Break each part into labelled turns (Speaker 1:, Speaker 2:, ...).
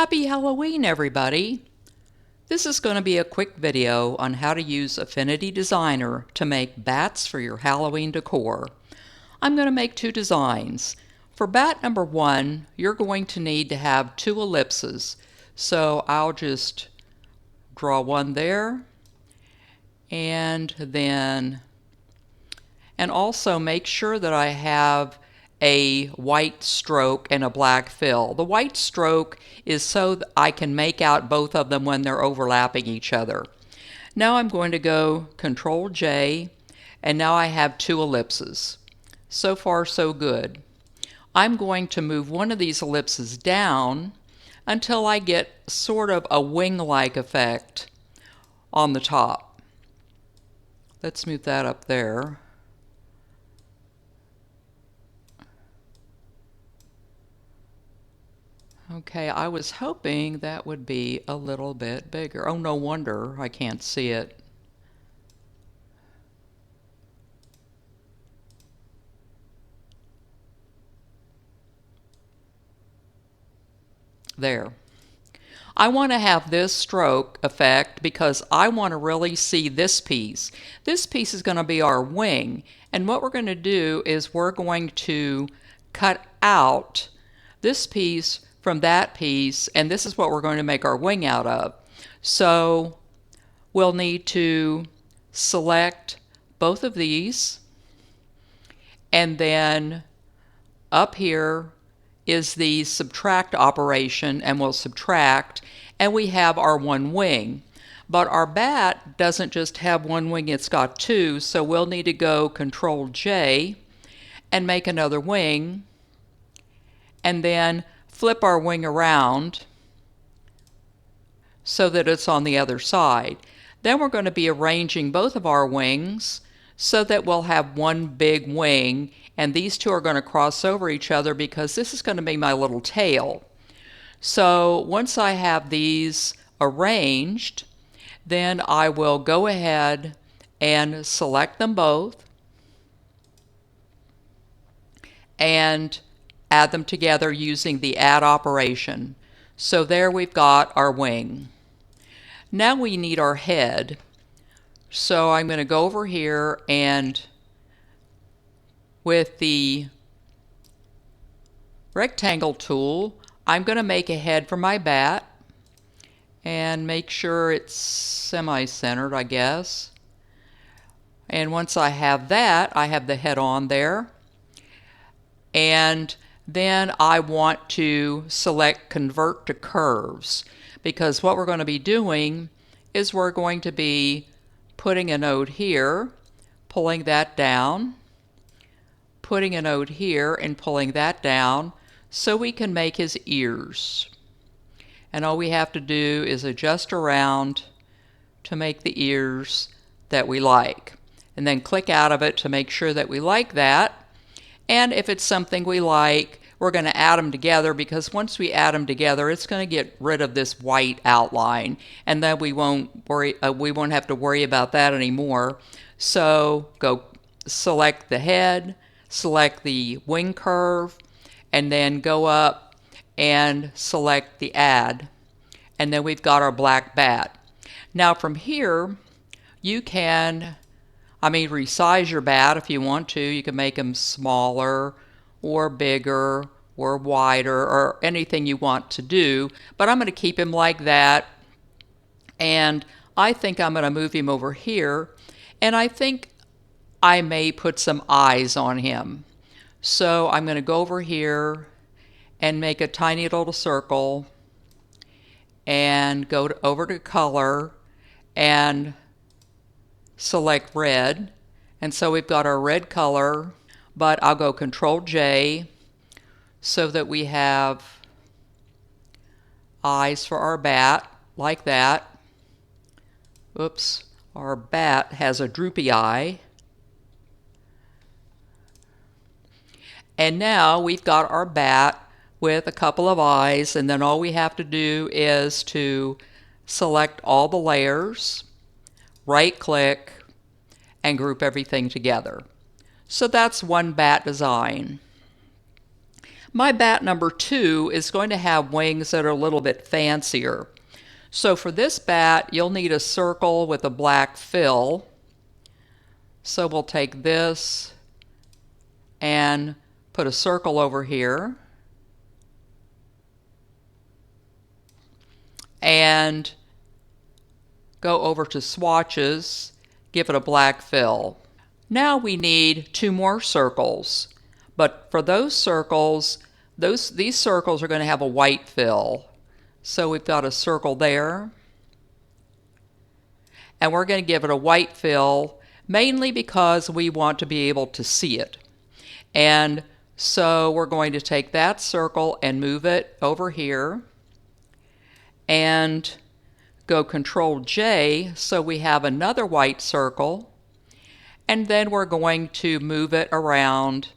Speaker 1: Happy Halloween, everybody! This is going to be a quick video on how to use Affinity Designer to make bats for your Halloween decor. I'm going to make two designs. For bat number one, you're going to need to have two ellipses. So I'll just draw one there, and also make sure that I have a white stroke and a black fill. The white stroke is so that I can make out both of them when they're overlapping each other. Now I'm going to go Control J, and now I have two ellipses. So far so good. I'm going to move one of these ellipses down until I get sort of a wing-like effect on the top. Let's move that up there. Okay, I was hoping that would be a little bit bigger. Oh, no wonder I can't see it. There. I want to have this stroke effect because I want to really see this piece. This piece is going to be our wing, and what we're going to do is we're going to cut out this piece from that piece, and this is what we're going to make our wing out of. So we'll need to select both of these, and then up here is the subtract operation, and we'll subtract, and we have our one wing. But our bat doesn't just have one wing, it's got two, so we'll need to go Control J and make another wing, and then flip our wing around so that it's on the other side. Then we're going to be arranging both of our wings so that we'll have one big wing, and these two are going to cross over each other because this is going to be my little tail. So once I have these arranged, then I will go ahead and select them both and add them together using the add operation. So there we've got our wing. Now we need our head. So I'm going to go over here, and with the rectangle tool, I'm going to make a head for my bat and make sure it's semi-centered, I guess. And once I have that, I have the head on there. And then I want to select Convert to Curves, because what we're going to be doing is we're going to be putting a node here, pulling that down, putting a node here and pulling that down so we can make his ears. And all we have to do is adjust around to make the ears that we like. And then click out of it to make sure that we like that. And if it's something we like, we're going to add them together, because once we add them together, it's going to get rid of this white outline, and then we won't have to worry about that anymore. So go select the head, select the wing curve, and then go up and select the add, and then we've got our black bat. Now from here, you can resize your bat if you want to. You can make them smaller or bigger or wider or anything you want to do, but I'm going to keep him like that. And I think I'm going to move him over here, and I think I may put some eyes on him. So I'm going to go over here and make a tiny little circle and go over to color and select red. And so we've got our red color, but I'll go Control J so that we have eyes for our bat like that. Oops, our bat has a droopy eye. And now we've got our bat with a couple of eyes, and then all we have to do is to select all the layers, right click, and group everything together. So that's one bat design. My bat number 2 is going to have wings that are a little bit fancier. So for this bat, you'll need a circle with a black fill. So we'll take this and put a circle over here. And go over to swatches, give it a black fill. Now we need 2 more circles. But for those circles, these circles are going to have a white fill. So we've got a circle there. And we're going to give it a white fill, mainly because we want to be able to see it. And so we're going to take that circle and move it over here. And go Control J so we have another white circle. And then we're going to move it around.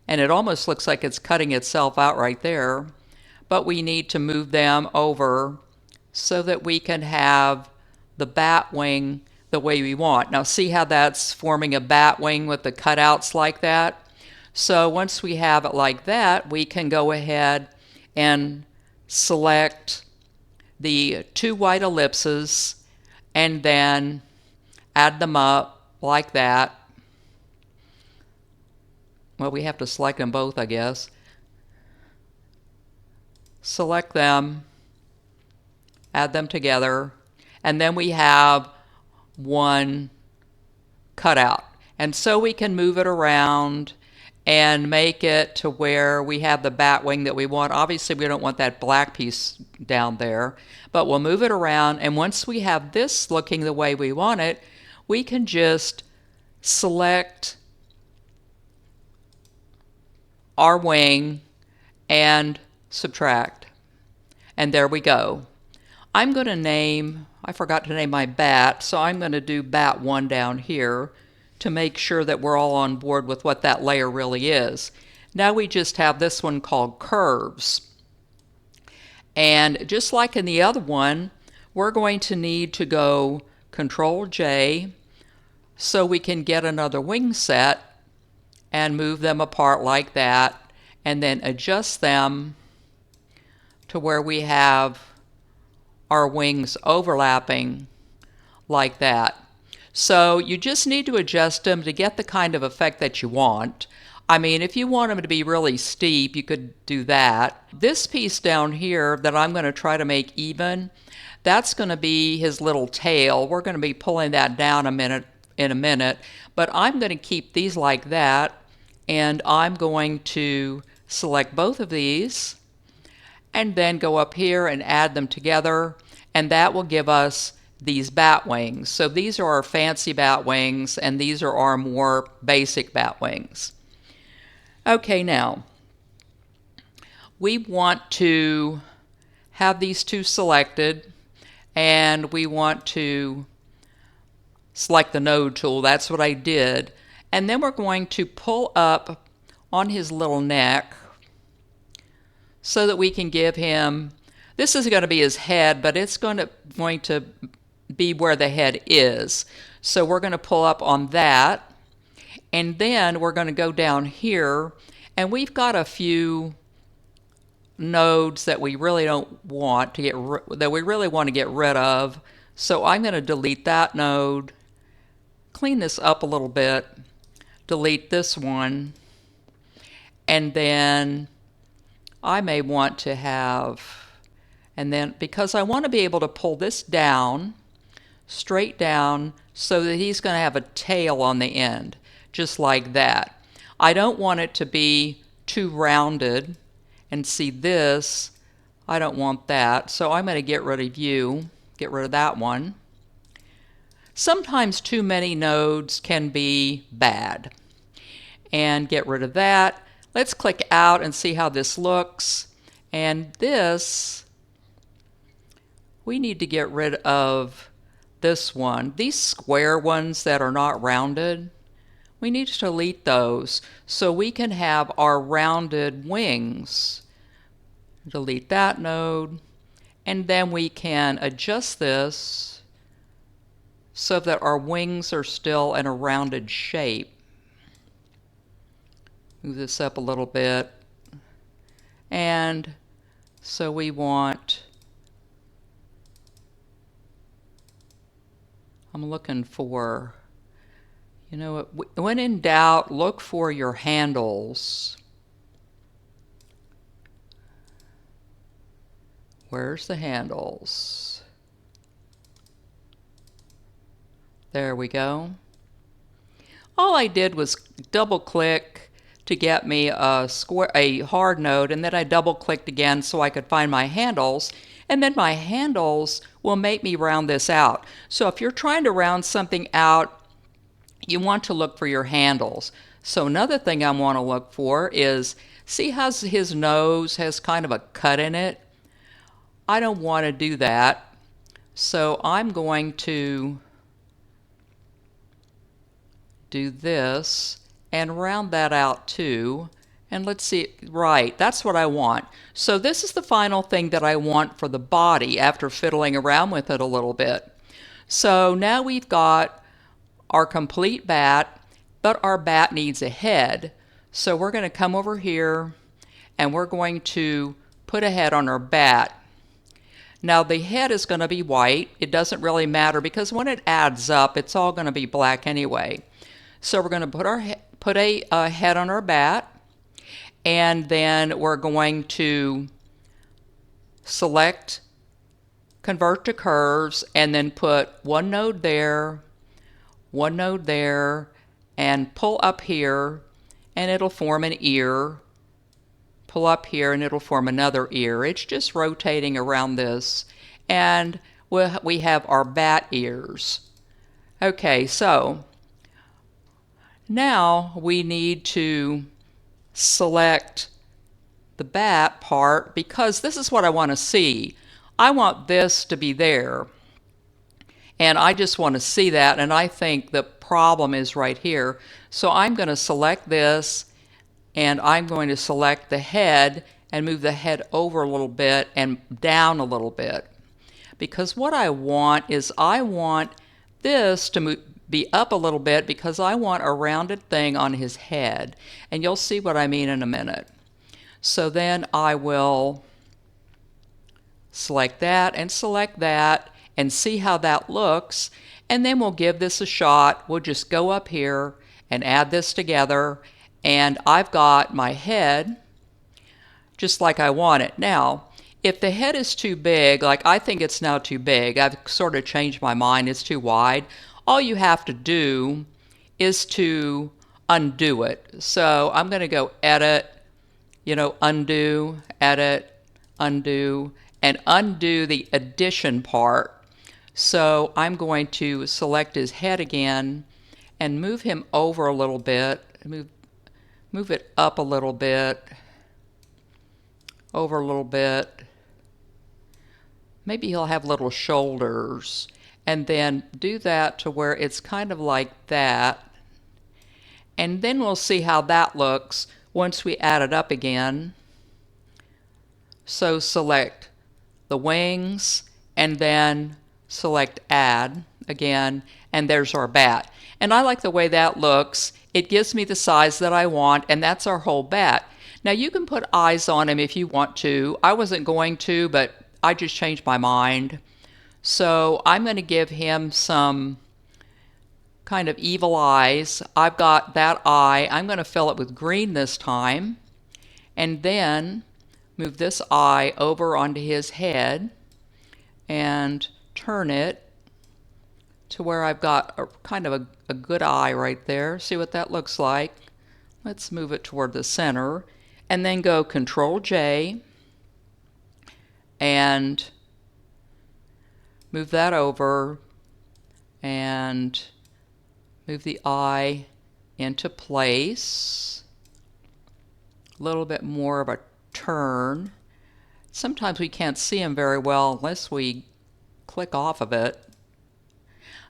Speaker 1: And it almost looks like it's cutting itself out right there. But we need to move them over so that we can have the bat wing the way we want. Now see how that's forming a bat wing with the cutouts like that? So once we have it like that, we can go ahead and select the 2 white ellipses and then add them up like that. Well, we have to select them both, I guess. Select them, add them together, and then we have one cutout. And so we can move it around and make it to where we have the bat wing that we want. Obviously, we don't want that black piece down there, but we'll move it around. And once we have this looking the way we want it, we can just select our wing and subtract. And there we go. I'm going to name, I forgot to name my bat, so I'm going to do bat 1 down here to make sure that we're all on board with what that layer really is. Now we just have this one called curves. And just like in the other one, we're going to need to go Control J so we can get another wing set and move them apart like that, and then adjust them to where we have our wings overlapping like that. So you just need to adjust them to get the kind of effect that you want. I mean, if you want them to be really steep, you could do that. This piece down here that I'm going to try to make even, that's going to be his little tail. We're going to be pulling that down in a minute, but I'm going to keep these like that, and I'm going to select both of these and then go up here and add them together, and that will give us these bat wings. So these are our fancy bat wings, and these are our more basic bat wings. Okay, now we want to have these 2 selected, and we want to select the node tool. That's what I did. And then we're going to pull up on his little neck so that we can give him, this is going to be his head, but it's going to be where the head is. So we're going to pull up on that, and then we're going to go down here, and we've got a few nodes that we really don't want to get rid of. So I'm going to delete that node, clean this up a little bit, delete this one, and then I may want to have, and then because I want to be able to pull this down, straight down, so that he's going to have a tail on the end, just like that. I don't want it to be too rounded, and see this, I don't want that, so I'm going to get rid of you, get rid of that one. Sometimes too many nodes can be bad, and get rid of that. Let's click out and see how this looks. And this, we need to get rid of this one. These square ones that are not rounded, we need to delete those so we can have our rounded wings. Delete that node, and then we can adjust this so that our wings are still in a rounded shape. Move this up a little bit, And so we want, I'm looking for, you know, when in doubt, look for your handles. Where's the handles? There we go. All I did was double click to get me a hard node, and then I double clicked again so I could find my handles, and then my handles will make me round this out. So if you're trying to round something out, you want to look for your handles. So another thing I want to look for is, see how his nose has kind of a cut in it? I don't want to do that. So I'm going to do this and round that out too. And let's see, right, that's what I want. So this is the final thing that I want for the body after fiddling around with it a little bit. So now we've got our complete bat, but our bat needs a head. So we're going to come over here and we're going to put a head on our bat. Now the head is going to be white. It doesn't really matter because when it adds up, it's all going to be black anyway. So we're going to put a head on our bat, and then we're going to select convert to curves, and then put one node there, and pull up here, and it'll form an ear. Pull up here, and it'll form another ear. It's just rotating around this, and we have our bat ears. Okay, so now we need to select the bat part because this is what I want to see. I want this to be there, and I just want to see that, and I think the problem is right here. So I'm going to select this, and I'm going to select the head and move the head over a little bit and down a little bit. Because what I want is I want this to be up a little bit because I want a rounded thing on his head. And you'll see what I mean in a minute. So then I will select that and see how that looks. And then we'll give this a shot. We'll just go up here and add this together. And I've got my head just like I want it. Now, if the head is too big, like I think it's now too big, I've sort of changed my mind, it's too wide, all you have to do is to undo it. So I'm going to go edit, undo, edit, undo, and undo the addition part. So I'm going to select his head again and move him over a little bit, move it up a little bit, over a little bit. Maybe he'll have little shoulders, and then do that to where it's kind of like that. And then we'll see how that looks once we add it up again. So select the wings and then select add again, and there's our bat. And I like the way that looks. It gives me the size that I want, and that's our whole bat. Now you can put eyes on him if you want to. I wasn't going to, but I just changed my mind. So I'm going to give him some kind of evil eyes. I've got that eye. I'm going to fill it with green this time, and then move this eye over onto his head and turn it to where I've got kind of a good eye right there. See what that looks like? Let's move it toward the center, and then go Control J and move that over and move the eye into place. A little bit more of a turn. Sometimes we can't see him very well unless we click off of it.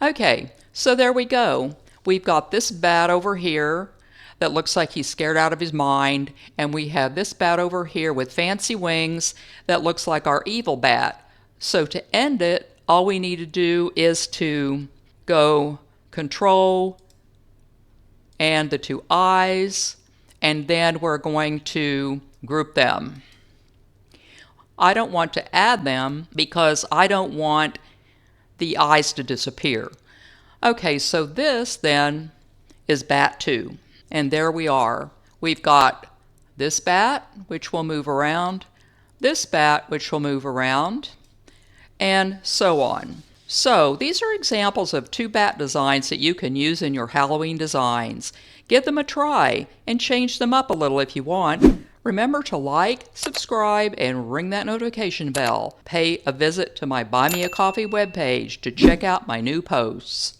Speaker 1: Okay, so there we go. We've got this bat over here that looks like he's scared out of his mind, and we have this bat over here with fancy wings that looks like our evil bat. So to end it, all we need to do is to go Control and the two eyes, and then we're going to group them. I don't want to add them because I don't want the eyes to disappear. Okay, so this then is bat 2. And there we are. We've got this bat, which will move around, this bat, which will move around, and so on. So these are examples of 2 bat designs that you can use in your Halloween designs. Give them a try and change them up a little if you want. Remember to like, subscribe, and ring that notification bell. Pay a visit to my Buy Me a Coffee webpage to check out my new posts.